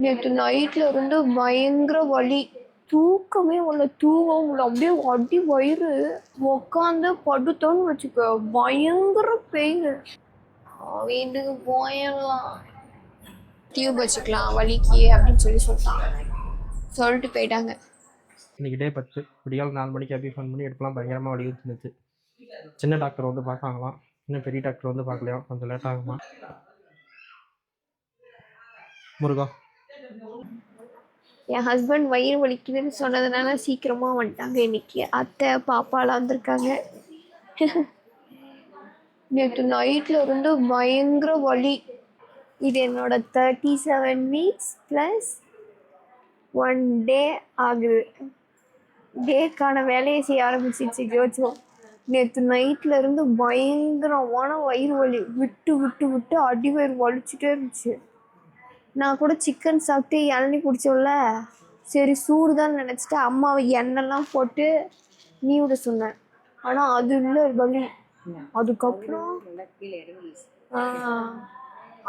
நேற்று நைட்ல இருந்து பயங்கர வலி. தூக்கமே வரல, தூங்கவும் முடியல. அப்படியே அடி வயிறு. உக்காந்து படுத்தோன்னு வச்சுக்க, பயங்கர பெயின். வீட்டுக்கு போயிடலாம், டியூப் வச்சுக்கலாம் வலிக்கு அப்படின்னு சொல்லிட்டு போயிட்டாங்க. இன்னைக்கு டே 10 விடியால் 4 மணிக்கு அப்படி ஃபோன் பண்ணி எடுக்கலாம். பயங்கரமாக வலி இருந்துச்சு. சின்ன டாக்டர் வந்து பார்த்தாங்களாம், இன்னும் பெரிய டாக்டர் வந்து பார்க்கலையா, கொஞ்சம் லேட் ஆகுமா. முருகா, என் ஹஸ்பண்ட் வயிறு வலிக்குதுன்னு சொன்னதுனால சீக்கிரமா வந்துட்டாங்க. இன்னைக்கு அத்தை பாப்பாலாம் வந்திருக்காங்க. நேற்று நைட்ல இருந்து பயங்கர வலி. இது என்னோட 37 வீக்ஸ் ப்ளஸ் 1 டே ஆகுது. டேக்கான வேலையை செய்ய ஆரம்பிச்சிச்சு ஜோஜோ. நேற்று நைட்ல இருந்து பயங்கரமான வயிறு வலி, விட்டு விட்டு விட்டு அடி வயிறு வலிச்சுட்டே இருந்துச்சு. நான் கூட சிக்கன் சாப்பிட்டு இளநி குடிச்சோம்ல, சரி சூடு தான் நினச்சிட்டு அம்மாவை எண்ணெய்லாம் போட்டு நீ விட சொன்னேன். ஆனால் அது இல்லை வலி.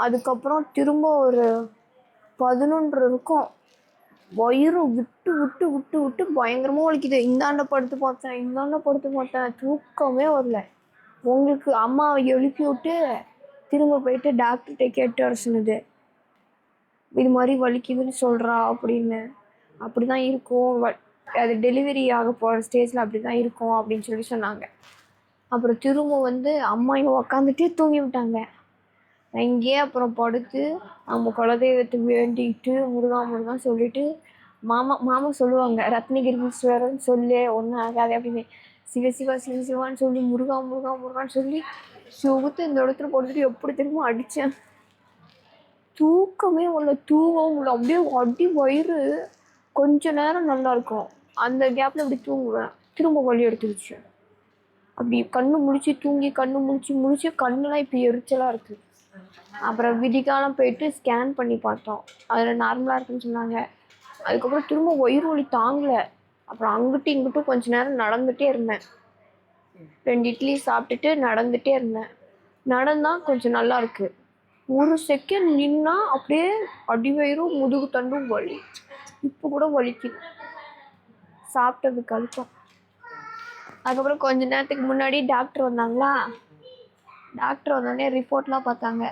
அதுக்கப்புறம் திரும்ப ஒரு 11 இருக்கும். வயிறு விட்டு விட்டு விட்டு விட்டு பயங்கரமாக வலிக்குது. இந்தாண்ட படுத்து பார்த்தேன், தூக்கமே வரல. உங்களுக்கு அம்மாவை எழுப்பி விட்டு திரும்ப போயிட்டு டாக்டர்கிட்ட கேட்டு வர சொன்னது. இது மாதிரி வலிக்குதுன்னு சொல்கிறா அப்படின்னு. அப்படி தான் இருக்கும், அது டெலிவரி ஆக போகிற ஸ்டேஜில் அப்படி தான் இருக்கும் அப்படின்னு சொன்னாங்க. அப்புறம் திரும்ப வந்து அம்மா இங்கே உக்காந்துட்டே தூங்கி விட்டாங்க. நான் இங்கேயே அப்புறம் படுத்து நம்ம குலதெய்வத்தை வேண்டிக்கிட்டு முருகான்னு சொல்லிட்டு மாமா சொல்லுவாங்க, ரத்னகிரீஸ்வரன் சொல்லு ஒன்றும் ஆகாது அப்படின்னு. சிவசிவான்னு சொல்லி முருகான்னு சொல்லி சுகுத்து இந்த இடத்துல போட்டுட்டு எப்படி திரும்ப அடித்தேன். தூக்கமே வரல, தூங்கவும் முடியல. அப்படியே அடி வயிறு. கொஞ்ச நேரம் நல்லா இருக்கும், அந்த கேப்பில் அப்படி தூங்குவேன், திரும்ப வலி எடுத்துருச்சு. அப்படி கண்ணு முழிச்சு தூங்கி கண்ணு முழிச்சு கண்ணுலாம் இப்போ எரிச்சலாக இருக்குது. அப்புறம் விதிகாலம் போயிட்டு ஸ்கேன் பண்ணி பார்த்தோம், அதில் நார்மலாக இருக்குன்னு சொன்னாங்க. அதுக்கப்புறம் திரும்ப வயிறு வலி தாங்கலை. அப்புறம் அங்கிட்டும் இங்கிட்டும் கொஞ்ச நேரம் நடந்துகிட்டே இருந்தேன். 2 இட்லி சாப்பிட்டுட்டு நடந்துகிட்டே இருந்தேன். நடந்தால் கொஞ்சம் நல்லா இருக்குது. ஒரு செகண்ட் நின்னா அப்படியே அடிவயிறும் முதுகு தண்டும் வலி. இப்போ கூட வலிக்குது சாப்பிட்டதுக்கு அழுத்தம். அதுக்கப்புறம் கொஞ்ச நேரத்துக்கு முன்னாடி டாக்டர் வந்தாங்களா, டாக்டர் வந்தோடனே ரிப்போர்ட்லாம் பார்த்தாங்க.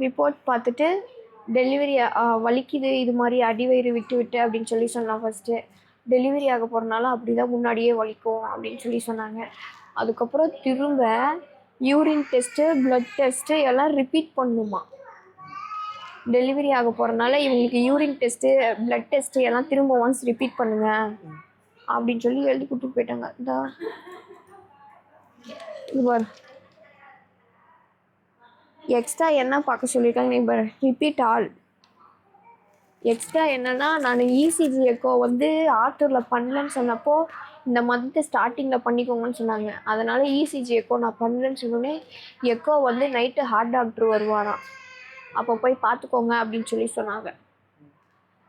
ரிப்போர்ட் பார்த்துட்டு டெலிவரி வலிக்குது, இது மாதிரி அடிவயிறு விட்டு அப்படின்னு சொன்னாங்க. ஃபஸ்ட்டு டெலிவரி ஆக போகிறனால அப்படி தான் முன்னாடியே வலிக்கும் அப்படின்னு சொன்னாங்க. அதுக்கப்புறம் திரும்ப யூரின் டெஸ்ட்டு, ப்ளட் டெஸ்ட்டு எல்லாம் ரிப்பீட் பண்ணணுமா. டெலிவரி ஆக போகிறனால இவங்களுக்கு யூரின் டெஸ்ட்டு, ப்ளட் டெஸ்ட்டு எல்லாம் திரும்ப ஒன்ஸ் ரிப்பீட் பண்ணுங்க அப்படின்னு சொல்லி எழுதி கொடுத்துட்டு போயிட்டாங்க. இது எக்ஸ்ட்ரா என்ன பார்க்க சொல்லியிருக்காங்க இப்போ ரிப்பீட் ஆல். எக்ஸ்ட்ரா என்னென்னா, நான் இசிஜி எக்கோ வந்து ஆத்தூரில் பண்ணலன்னு சொன்னப்போ இந்த மந்த்து ஸ்டார்டிங்கில் பண்ணிக்கோங்கன்னு சொன்னாங்க. அதனால் இசிஜி எக்கோ நான் பண்ணலன்னு சொன்னோன்னே எக்கோ வந்து நைட்டு ஹார்ட் டாக்டர் வருவாராம், அப்போ போய் பார்த்துக்கோங்க அப்படின்னு சொன்னாங்க.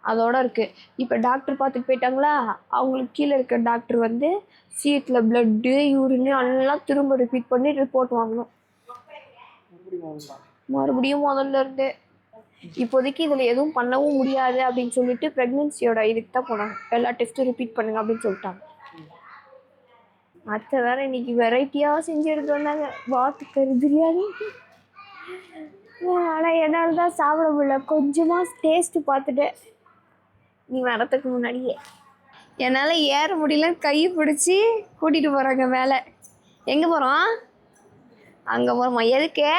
அதோடு இருக்குது. இப்போ டாக்டர் பார்த்துட்டு போயிட்டாங்களா, அவங்களுக்கு கீழே இருக்க டாக்டர் வந்து சீட்டில் ப்ளட்டு யூரின் எல்லாம் திரும்ப ரிப்பீட் பண்ணி ரிப்போர்ட் வாங்கணும். மறுபடியும் முதல்ல இருந்து. இப்போதைக்கு இதில் எதுவும் பண்ணவும் முடியாது அப்படின்னு சொல்லிட்டு ப்ரெக்னென்சியோட இதுக்கு தான் போனாங்க. எல்லா டெஸ்ட்டும் ரிப்பீட் பண்ணுங்க அப்படின்னு சொல்லிட்டாங்க. அத்தை வேற இன்னைக்கு வெரைட்டியாக செஞ்சு எடுத்து வந்தாங்க. வாத்துக்கறி பிரியாணி. ஆனால் என்னால் தான் சாப்பிட முடியல. கொஞ்சமாக டேஸ்ட்டு பார்த்துட்டேன் நீ வரத்துக்கு முன்னாடியே. என்னால் ஏற முடியல, கையை பிடிச்சி கூட்டிகிட்டு போகிறாங்க மேலே. எங்கே போகிறோம்? அங்கே போகிறோமா? எதுக்கு?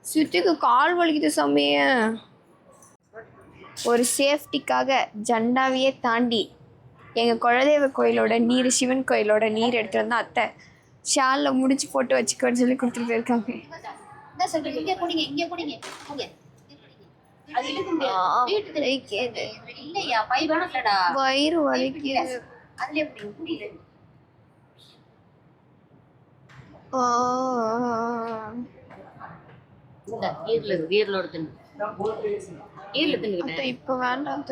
சுற்றுக்கு கால் வலிக்குது சாமி. ஒரு சேஃப்டிக்காக ஜண்டாவையே தாண்டி எங்கள் குலதெய்வ கோயிலோட நீர், சிவன் கோயிலோட நீர் எடுத்துகிட்டு வந்தால் அத்தை ஷாலில் முடிச்சு போட்டு வச்சுக்கோன்னு சொல்லி கொடுத்துட்டு போயிருக்காங்க. வயிறு வலிக்குது. இப்ப வேண்டாம்,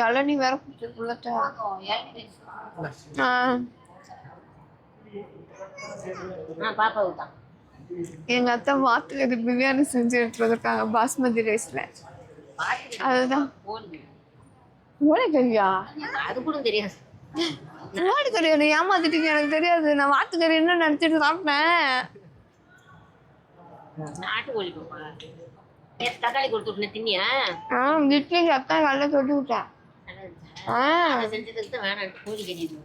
இளநீ வேற குடிச்சிருக்குள்ள. பாப்பா எங்க அத்தை வாத்துக்கு பிரியாணி செஞ்சு எடுத்துட்டு வந்திருக்காங்க பாஸ்மதி ரைஸ்ல. அதுதான் ஓலைக்கறியா? அது கூட தெரியாது. ஓலைக்கறி ஏமாத்திட்டீங்க, எனக்கு தெரியாது. நான் வாத்துக்கறி என்ன நினைச்சிட்டு சாப்பிட்டேன். நாட்டுக்கோழி தக்காளி கொடுத்து தின்னியா? இட்லி அத்தை நல்லா தொட்டு விட்டேன். செஞ்சதுக்கு தான் வேணாம் கோழி கட்டிட்டு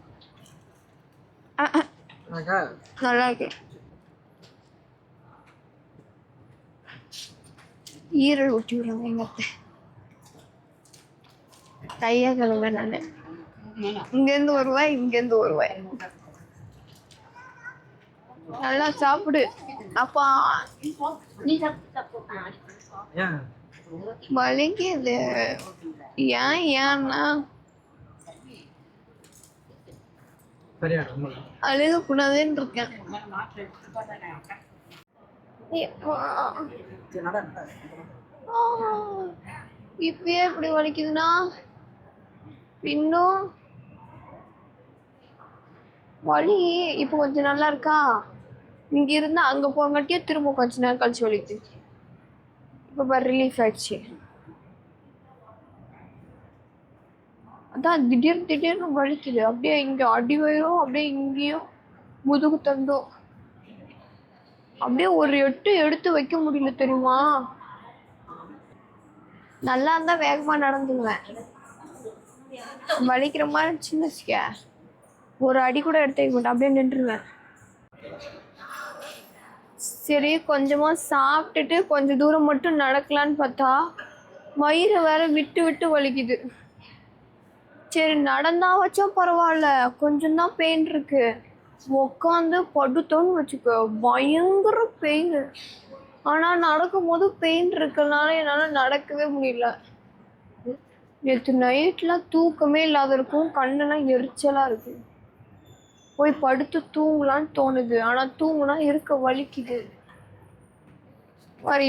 நல்லா இருக்கு. ஈரல் ஊட்டி விடுறாங்க எங்க அத்தை. கையா கழுவ நானு. இங்கேருந்து வருவாய், இங்கேருந்து வருவாய். நல்லா சாப்பிடு அப்பா. வலிக்குது. ஏன்னா அழுகக்கூடாதுன்னு இருக்கேன். இப்பயே இப்படி வலிக்குதுன்னா இன்னும் வலி இப்போ கொஞ்சம் நல்லா இருக்கா? இங்க இருந்தா அங்க போங்கட்டியே திரும்ப கொஞ்ச நேரம் கழிச்சு வலிக்குது. இப்போ ரிலீஃப் ஆயிடுச்சு. அதான் திடீர்னு வலிக்குது. அப்படியே இங்க அடி வயிறும், அப்படியே இங்கேயும் முதுகு தண்டும், அப்படியே ஒரு எட்டு எடுத்து வைக்க முடியல தெரியுமா? நல்லா இருந்தா வேகமா நடந்துக்குவேன். வலிக்கிற மாதிரி இருந்துச்சுன்னு ஒரு அடி கூட எடுத்து வைக்க மாட்டேன், அப்படியே நின்றுவேன். சரி கொஞ்சமா சாப்பிட்டுட்டு கொஞ்ச தூரம் மட்டும் நடக்கலான்னு பார்த்தா வயிறு வேற விட்டு விட்டு வலிக்குது. சரி நடந்தா வச்சா பரவாயில்ல, கொஞ்சம் தான் பெயின் இருக்கு. உக்காந்து படுத்தோன்னு வச்சுக்கோ பயங்கர பெயின். ஆனா நடக்கும் போது பெயின் இருக்கனால என்னால நடக்கவே முடியல. நேற்று நைட்லாம் தூக்கமே இல்லாத இருக்கும், கண்ணெல்லாம் எரிச்சலா இருக்கு. போய் படுத்து தூங்கலான்னு தோணுது, ஆனா தூங்குனா இருக்க வலிக்குது.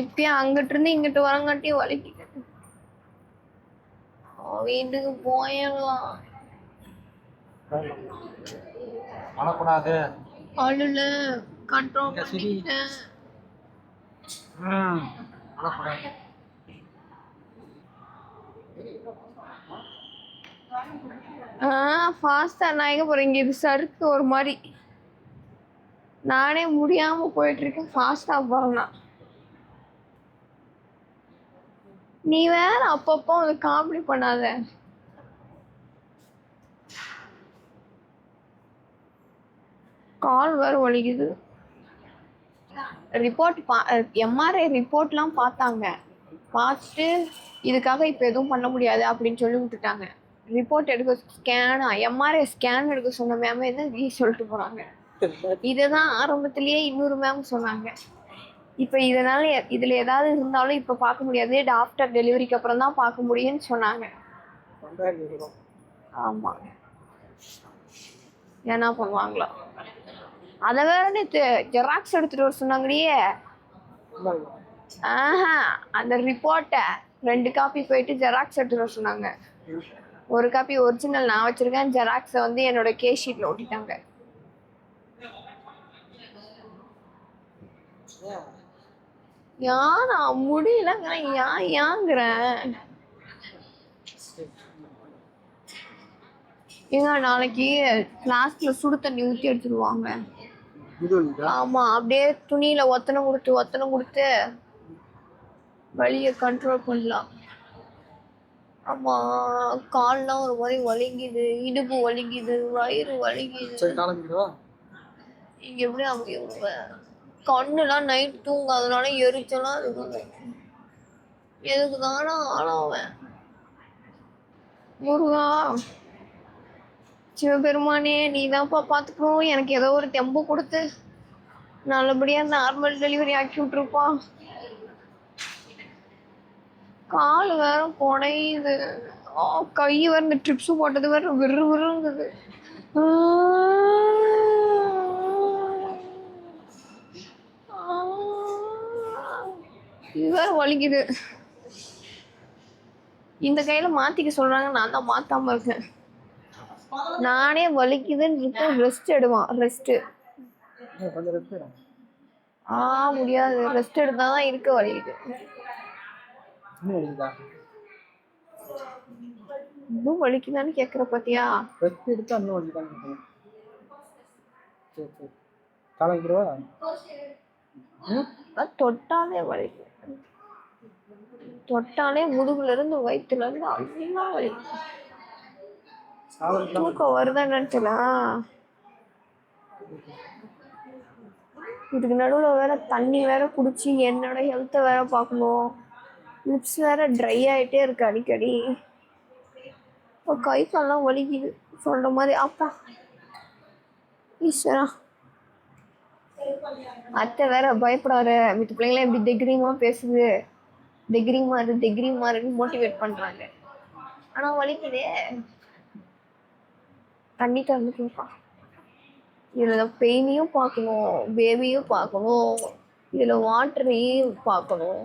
இப்பயே அங்கிட்டு இருந்து இங்கிட்டு வரங்காட்டியும் வலிக்குது. வீட்டுக்கு போயிடலாம். அழக்கூடாது. அழுல கண்ட்ரோல் பண்ணிட்டேன். ஃபாஸ்டா நான் எங்க போறேன்? இது சறுக்கு ஒரு மாதிரி. நானே முடியாம போயிட்டு இருக்கேன், ஃபாஸ்டா போறேன்னா. நீ வேற அப்பப்போ ஒரு காமெடி பண்ணாத. கால் வேற வலிக்குது. ரிப்போர்ட் எம்ஆர்ஐ ரிப்போர்ட்லாம் பார்த்தாங்க. பார்த்துட்டு இதுக்காக இப்போ எதுவும் பண்ண முடியாது அப்படின்னு சொல்லி விட்டுட்டாங்க. ரிப்போர்ட் எடுக்க எம்ஆர்ஐ ஸ்கேன் எடுக்க சொன்ன மேமே தான் சொல்லிட்டு போறாங்க. இதுதான் ஆரம்பத்திலேயே இன்னொரு மேம் சொன்னாங்க. இப்போ இதனால இதுல ஏதாவது இருந்தாலும் இப்போ பார்க்க முடியாது, ஆஃப்டர் டெலிவரிக்கு அப்புறம் தான் பார்க்க முடியும்னு சொன்னாங்க. ஆமா, என்ன பண்ணுவாங்களோ. அதை வேற நேற்று ஜெராக்ஸ் எடுத்துட்டு வர சொன்னாங்களையே. அந்த ரிப்போர்ட்டை 2 காப்பி போயிட்டு ஜெராக்ஸ் எடுத்துட்டு வர சொன்னாங்க. ஒரு காப்பி ஒரிஜினல் நான் வச்சிருக்கேன், ஜெராக்ஸை வந்து என்னோட கேஸ் ஷீட்ல ஒட்டிட்டாங்க. யானா முடியலங்க, ஏங்குறேன். ஏங்க நாளைக்கு கிளாஸ்ல சுடு தண்ணி ஊற்றி எடுத்துருவாங்க. ஆமா, அப்படியே துணியில ஒத்தனை கொடுத்து வலியை கண்ட்ரோல் பண்ணலாம். ஆமா, கால்லாம் ஒரு மாதிரி வலிக்குது, இடுப்பு வலிக்குது, வயிறு வலிக்குது. இங்க எப்படி அமைக்க கண்ணுலாம் நைட் தூங்காதனால எரிச்சலாம் இருக்குங்க. எதுக்கு தானே ஆளாவேன். முருகா சிவபெருமானே, நீ தான்ப்பா பார்த்துக்கணும். எனக்கு ஏதோ ஒரு தெம்பு கொடுத்து நல்லபடியா நார்மல் டெலிவரி ஆக்கி விட்டுருப்பா. கால் வேற குடையுது, கை வேற இந்த ட்ரிப்ஸ் போட்டது வேற விறுவிறுங்குது. இது வேற வலிக்குது. இந்த கையில மாத்திக்க சொல்றாங்க, நான் தான் மாத்தாம இருக்கேன். நானே வலிக்குதுன்னு ரெஸ்ட் எடுவான். முடியாது, ரெஸ்ட் எடுத்தாதான் இருக்க வலிக்குது. இன்னும் வலிக்குதா? இன்னும் வலிக்குதான்னு கேக்குற பாத்தியா? ரெஸ்ட் எடுத்தா இன்னும் வலிக்குதான்னு கேட்கணும். சரி சரி, காலம் வைக்கிறவா? தொட்டாலே வலிக்கும், தொட்டாலே முதுகுல இருந்து வயிற்றுல இருந்து அதெல்லாம் வலிக்கும். தூக்கம் வருதா நினைச்சல. இதுக்கு நடுவில் வேற தண்ணி வேற குடிச்சு என்னோட ஹெல்த்தை வேற பார்க்கணும். லிப்ஸ் வேற ட்ரை ஆகிட்டே இருக்கு அடிக்கடி. இப்போ கை கால்லாம் வலிக்குது சொல்ற மாதிரி. அப்பா ஈஸ்வரா. அத்தை வேற பயப்படாத, மித்த பிள்ளைங்களாம் எப்படி தைரியமா பேசுது, தைரியமாருன்னு மோட்டிவேட் பண்றாங்க. ஆனா வலிக்குதே. தண்ணி திறந்து கொடுப்பா. இதுல பெயினையும் பார்க்கணும், பேபியும் பார்க்கணும், இதுல வாட்டரையும் பார்க்கணும்.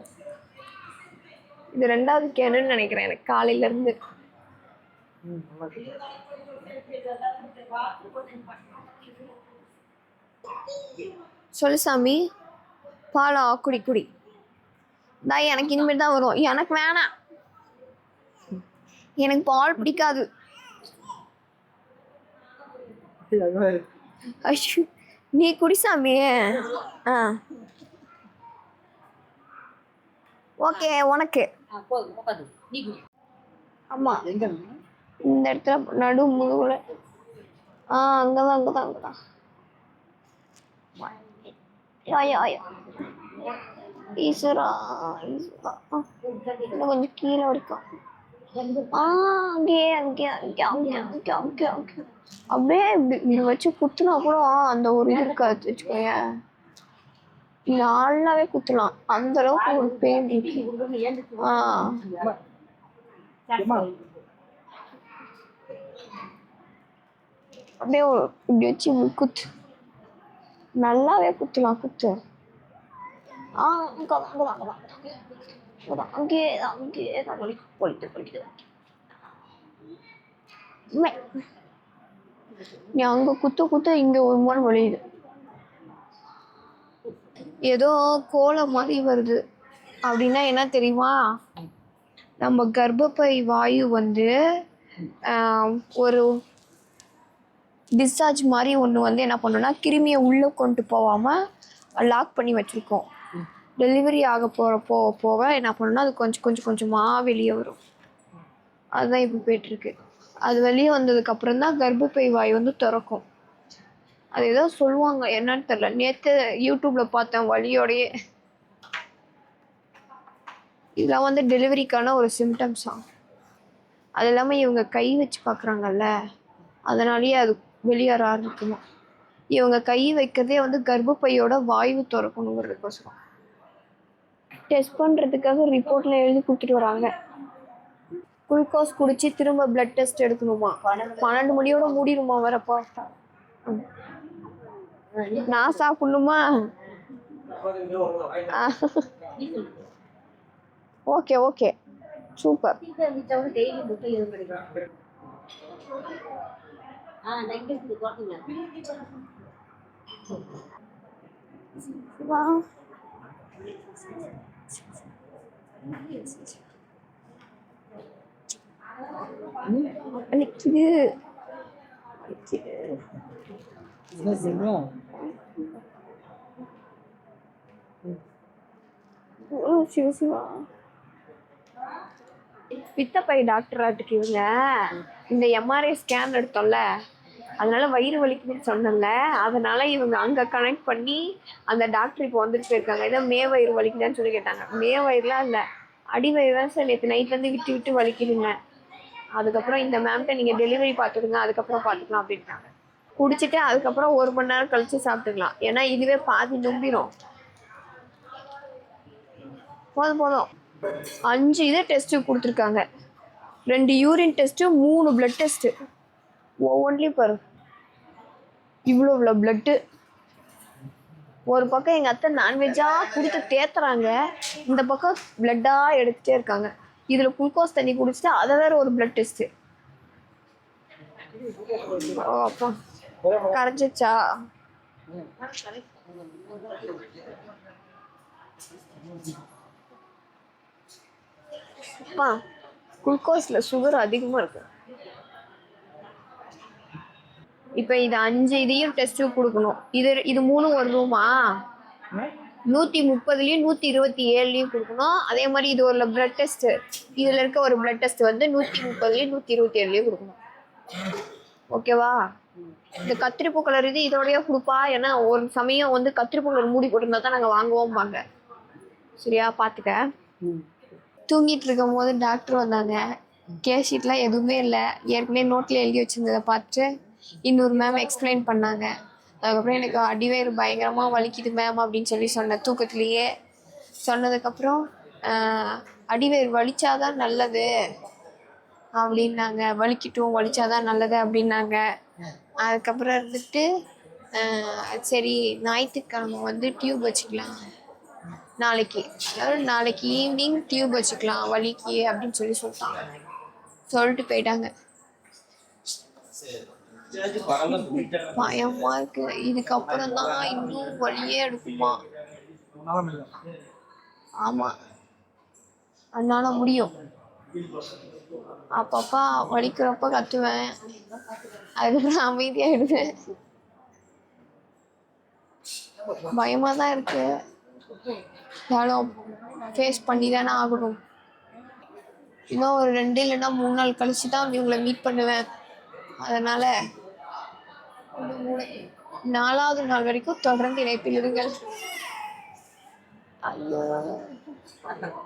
இது 2வது கேனுன்னு நினைக்கிறேன் எனக்கு காலையில இருந்து. சொல்லு சாமி. பாலா? குடி குடி. எனக்கு இனிமேல் தான் வரும். எனக்கு வேணாம், எனக்கு பால் பிடிக்காது. ஐயோ, நீ குடி சாமி. ஓகே உனக்கு. ஆமா, இந்த இடத்துல நடு முழுகுல. அங்கதான். ஈஸ்வரா இன்னும் கொஞ்சம் கீழே வரைக்கும். அப்படியே இப்படி வச்சு குத்துனா கூட அந்த ஒரு இது இருக்காது வச்சுக்கோங்க. நாளாவே குத்தலாம், அந்த அளவுக்கு ஒரு பெயின் இருக்கு. அப்படியே இப்படி வச்சு குத்து, நல்லாவே குத்தலாம். குத்து அங்கேதான் போயிட்டு நீ அங்க குத்த இங்க ஒரு மாதிரி வலியுது. ஏதோ கோலம் மாதிரி வருது அப்படின்னா என்ன தெரியுமா? நம்ம கர்ப்பப்பை வாயு ஒரு டிஸ்சார்ஜ் மாதிரி ஒன்று என்ன பண்ணோம்னா, கிருமியை உள்ளே கொண்டு போகாமல் லாக் பண்ணி வச்சுருக்கோம். டெலிவரி ஆக போக என்ன பண்ணோம்னா, அது கொஞ்சமாக வெளியே வரும். அதுதான் இப்போ போயிட்டுருக்கு. அது வெளியே வந்ததுக்கப்புறம் தான் கர்ப்பப்பை வாய் திறக்கும். அது ஏதோ சொல்லுவாங்க, என்னன்னு தெரியல. நேற்று யூடியூப்பில் பார்த்தேன் வலியோடையே. இதெல்லாம் டெலிவரிக்கான ஒரு சிம்டம்ஸா. அது இல்லாமல் இவங்க கை வச்சு பார்க்குறாங்கல்ல, அதனாலேயே அது வெளியேற ஆரம்பிக்குமா. இவங்க கை வைக்கிறதே கர்ப்பப்பையோட வாயு திறக்கணுங்கிறதுக்கோசரம். டெஸ்ட் பண்ணுறதுக்காக ரிப்போர்ட்டில் எழுதி கொடுத்துட்டு வராங்க. குளுக்கோஸ் குடிச்சு திரும்ப பிளட் டெஸ்ட் எடுக்கணுமா. 12 மணியோட மூடிடுமா வரப்பா. நான் சாப்பிடணுமா? Okay super. சிவா பித்தப்பை டாக்டராட்டுக்கு இவங்க இந்த எம்ஆர்ஐ ஸ்கேன் எடுத்தோம்ல, அதனால வயிறு வலிக்குதுன்னு சொன்னல, அதனால இவங்க அங்கே கனெக்ட் பண்ணி அந்த டாக்டர் இப்போ வந்துட்டு போயிருக்காங்க. ஏதோ மே வயிறு வலிக்குதான்னு சொல்லி கேட்டாங்க. மே வயிறுலாம் இல்லை, அடி வயிறு தான் சார் நேற்று நைட்லேருந்து விட்டு வலிக்குதுங்க. அதுக்கப்புறம் இந்த மேம்கிட்ட நீங்கள் டெலிவரி பார்த்துடுங்க, அதுக்கப்புறம் பார்த்துக்கலாம் அப்படின்ட்டாங்க. குடிச்சிட்டு அதுக்கப்புறம் 1 மணி நேரம் கழிச்சு சாப்பிட்டுக்கலாம். ஏன்னா இதுவே பாதி நம்பிடும். போதும் 5 இது டெஸ்ட்டு கொடுத்துருக்காங்க. 2 யூரின் டெஸ்ட்டு, 3 பிளட் டெஸ்ட்டு. ஒவ்வொன்றிலையும் பாரு இவ்வளோ பிளட்டு. ஒரு பக்கம் எங்கள் அத்தை நான்வெஜ்ஜாக கொடுத்து தேத்துறாங்க, இந்த பக்கம் பிளட்டாக எடுத்துகிட்டே இருக்காங்க. இதில் குளுக்கோஸ் தண்ணி குடிச்சிட்டு அதை வேற ஒரு பிளட் டெஸ்ட்டு. அப்பா கரைச்சிச்சா? அப்பா குளுக்கோஸ்ல சுகர் அதிகமா இருக்கு. இப்ப இது 5 இதையும் டெஸ்ட் கொடுக்கணும். இது 3 ஒரு ரூமா 130லயும் 127லயும் கொடுக்கணும். அதே மாதிரி இது ஒரு பிளட் டெஸ்ட், இதுல இருக்க ஒரு பிளட் டெஸ்ட் வந்து 130லயும் 127லயும் கொடுக்கணும். ஓகேவா? இந்த கத்திரிப்பூ கலர் இது இதோடய கொடுப்பா. ஏன்னா ஒரு சமயம் வந்து கத்திரிப்பூ கலர் மூடி போட்டிருந்தா தான் நாங்கள் வாங்குவோம்பாங்க. சரியா? பார்த்துக்க. தூங்கிட்டு இருக்கும் போது டாக்டர் வந்தாங்க. கேஸ் ஷீட்லாம் எதுவுமே இல்லை. ஏற்கனவே நோட்டில் எழுதி வச்சிருந்ததை பார்த்துட்டு இன்னொரு மேம் எக்ஸ்பிளைன் பண்ணாங்க. அதுக்கப்புறம் எனக்கு அடிவயிறு பயங்கரமாக வலிக்குது மேம் அப்படின்னு சொன்னேன் தூக்கத்துலேயே. சொன்னதுக்கப்புறம் அடிவயிறு வலிச்சாதான் நல்லது அப்படின்னாங்க. வலிக்கட்டும், வலிச்சாதான் நல்லது அப்படின்னாங்க. அதுக்கப்புறம் இருந்துட்டு சரி ஞாயிற்றுக்கிழமை வந்து டியூப் வச்சுக்கலாம், நாளைக்கு ஈவினிங் டியூப் வச்சுக்கலாம் வலிக்கு அப்படின்னு சொல்லிட்டு போயிட்டாங்க. பயமா இருக்கு. இதுக்கப்புறம் தான் இன்னும் வலியே எடுக்குமா? ஆமா, அதனால முடியும். அப்பப்பா வலிக்கிறப்ப கத்துவேன், அதுக்கப்புறம் அமைதியாயிடுவேன். பயமா தான் இருக்கு. யாரும் ஃபேஸ் பண்ணி தானே ஆகணும். இன்னும் ஒரு 2 இல்லைன்னா 3 நாள் கழிச்சு தான் இவங்களை மீட் பண்ணுவேன். அதனால 4வது நாள் வரைக்கும் தொடர்ந்து இணைப்பில் இருங்கள். ஐயோ.